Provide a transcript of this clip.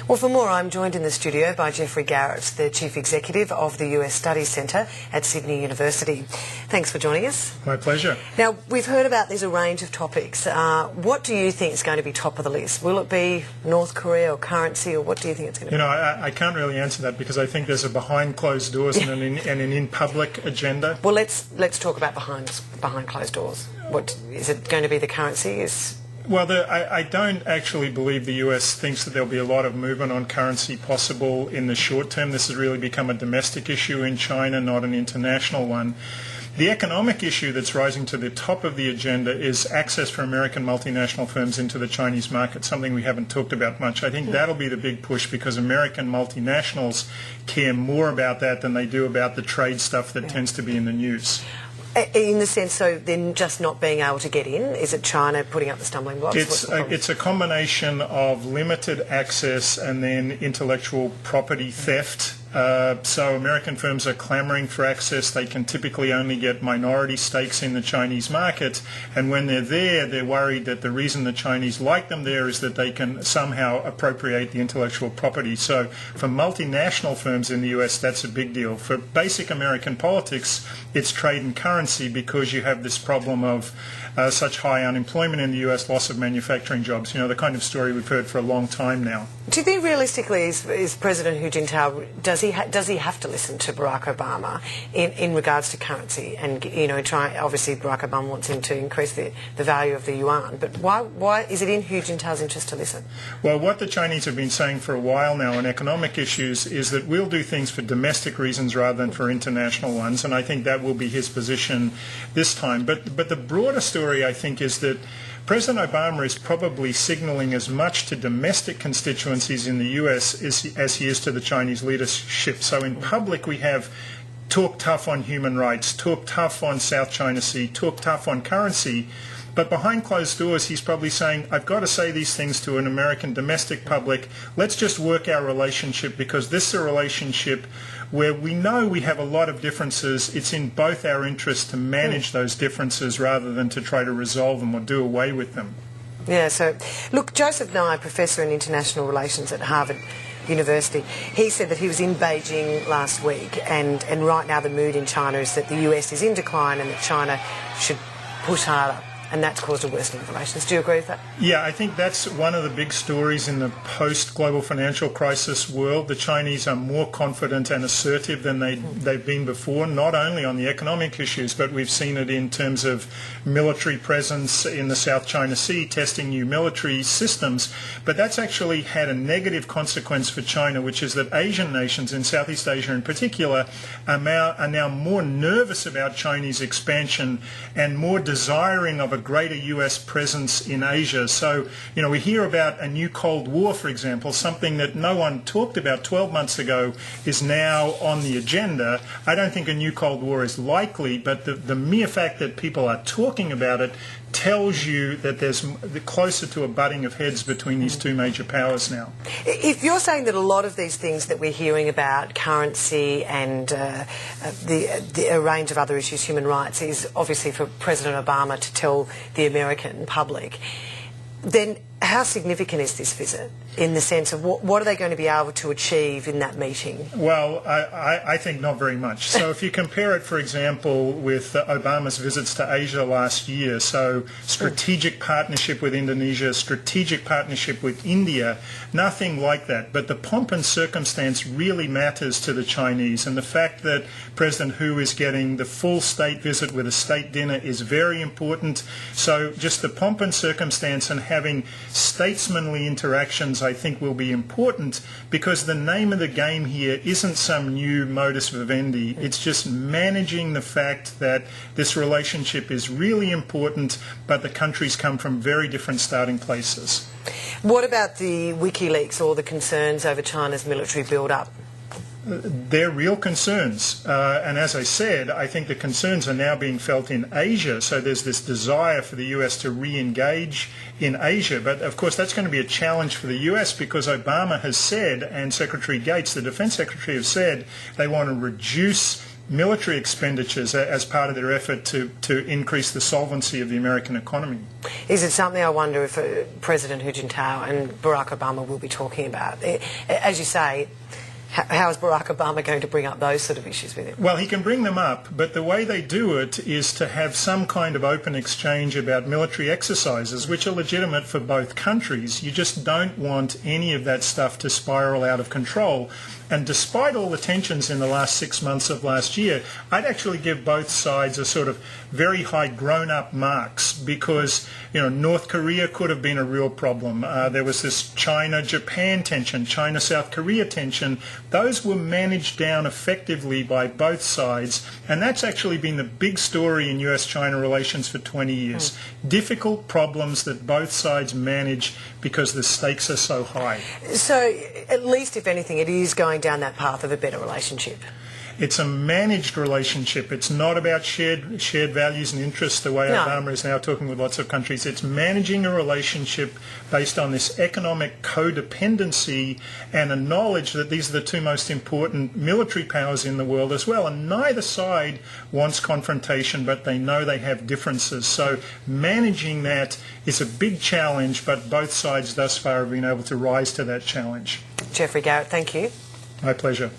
Well, for more, I'm joined in the studio by Geoffrey Garrett, the Chief Executive of the US Studies Centre at Sydney University. Thanks for joining us. My pleasure. Now, we've heard about there's a range of topics. What do you think is going to be top of the list? Will it be North Korea or currency, or what do you think it's going to be? I can't really answer that because I think there's a behind closed doors and an in public agenda. Well, let's talk about behind closed doors. What is it going to be? The currency is. Well, I don't actually believe the US thinks that there'll be a lot of movement on currency possible in the short term. This has really become a domestic issue in China, not an international one. The economic issue that's rising to the top of the agenda is access for American multinational firms into the Chinese market, something we haven't talked about much. I think that'll be the big push because American multinationals care more about that than they do about the trade stuff that tends to be in the news. In the sense, so then just not being able to get in? Is it China putting up the stumbling blocks? It's a combination of limited access and then intellectual property theft. So American firms are clamoring for access. They can typically only get minority stakes in the Chinese market, and when they're there, they're worried that the reason the Chinese like them there is that they can somehow appropriate the intellectual property. So for multinational firms in the US, that's a big deal. For basic American politics, it's trade and currency because you have this problem of such high unemployment in the US, loss of manufacturing jobs, the kind of story we've heard for a long time now. Do you think realistically is President Hu Jintao, does he have to listen to Barack Obama in regards to currency and obviously Barack Obama wants him to increase the value of the yuan, but why is it in Hu Jintao's interest to listen? Well, what the Chinese have been saying for a while now on economic issues is that we'll do things for domestic reasons rather than for international ones, and I think that will be his position this time. But the broader story, I think, is that President Obama is probably signaling as much to domestic constituencies in the US as he is to the Chinese leadership. So in public we have talk tough on human rights, talk tough on South China Sea, talk tough on currency. But behind closed doors, he's probably saying, I've got to say these things to an American domestic public. Let's just work our relationship because this is a relationship where we know we have a lot of differences. It's in both our interests to manage those differences rather than to try to resolve them or do away with them. Yeah, so look, Joseph Nye, Professor in International Relations at Harvard University, he said that he was in Beijing last week and right now the mood in China is that the US is in decline and that China should push harder. And that's caused a worsening of relations. Do you agree with that? Yeah, I think that's one of the big stories in the post-global financial crisis world. The Chinese are more confident and assertive than they've been before, not only on the economic issues, but we've seen it in terms of military presence in the South China Sea, testing new military systems. But that's actually had a negative consequence for China, which is that Asian nations, in Southeast Asia in particular, are now more nervous about Chinese expansion and more desiring of a greater US presence in Asia. So, we hear about a new Cold War, for example, something that no one talked about 12 months ago is now on the agenda. I don't think a new Cold War is likely, but the mere fact that people are talking about it tells you that there's closer to a butting of heads between these two major powers now. If you're saying that a lot of these things that we're hearing about, currency and a range of other issues, human rights, is obviously for President Obama to tell the American public, then how significant is this visit in the sense of what are they going to be able to achieve in that meeting? Well, I think not very much. So if you compare it, for example, with Obama's visits to Asia last year, so strategic partnership with Indonesia, strategic partnership with India, nothing like that. But the pomp and circumstance really matters to the Chinese, and the fact that President Hu is getting the full state visit with a state dinner is very important. So just the pomp and circumstance and having statesmanly interactions, I think, will be important because the name of the game here isn't some new modus vivendi. It's just managing the fact that this relationship is really important, but the countries come from very different starting places. What about the WikiLeaks or the concerns over China's military build-up? They're real concerns. And as I said, I think the concerns are now being felt in Asia. So there's this desire for the US to re-engage in Asia. But of course, that's going to be a challenge for the US because Obama has said, and Secretary Gates, the Defense Secretary, have said they want to reduce military expenditures as part of their effort to increase the solvency of the American economy. Is it something, I wonder, if President Hu Jintao and Barack Obama will be talking about? As you say, how is Barack Obama going to bring up those sort of issues with him? Well, he can bring them up, but the way they do it is to have some kind of open exchange about military exercises, which are legitimate for both countries. You just don't want any of that stuff to spiral out of control. And despite all the tensions in the last 6 months of last year, I'd actually give both sides a sort of very high grown-up marks, because, North Korea could have been a real problem. There was this China-Japan tension, China-South Korea tension. Those were managed down effectively by both sides, and that's actually been the big story in US-China relations for 20 years. Difficult problems that both sides manage because the stakes are so high. So, at least, if anything, it is going down that path of a better relationship. It's a managed relationship. It's not about shared values and interests the way Obama is now talking with lots of countries. It's managing a relationship based on this economic codependency and a knowledge that these are the two most important military powers in the world as well. And neither side wants confrontation, but they know they have differences. So managing that is a big challenge, but both sides thus far have been able to rise to that challenge. Geoffrey Garrett, thank you. My pleasure.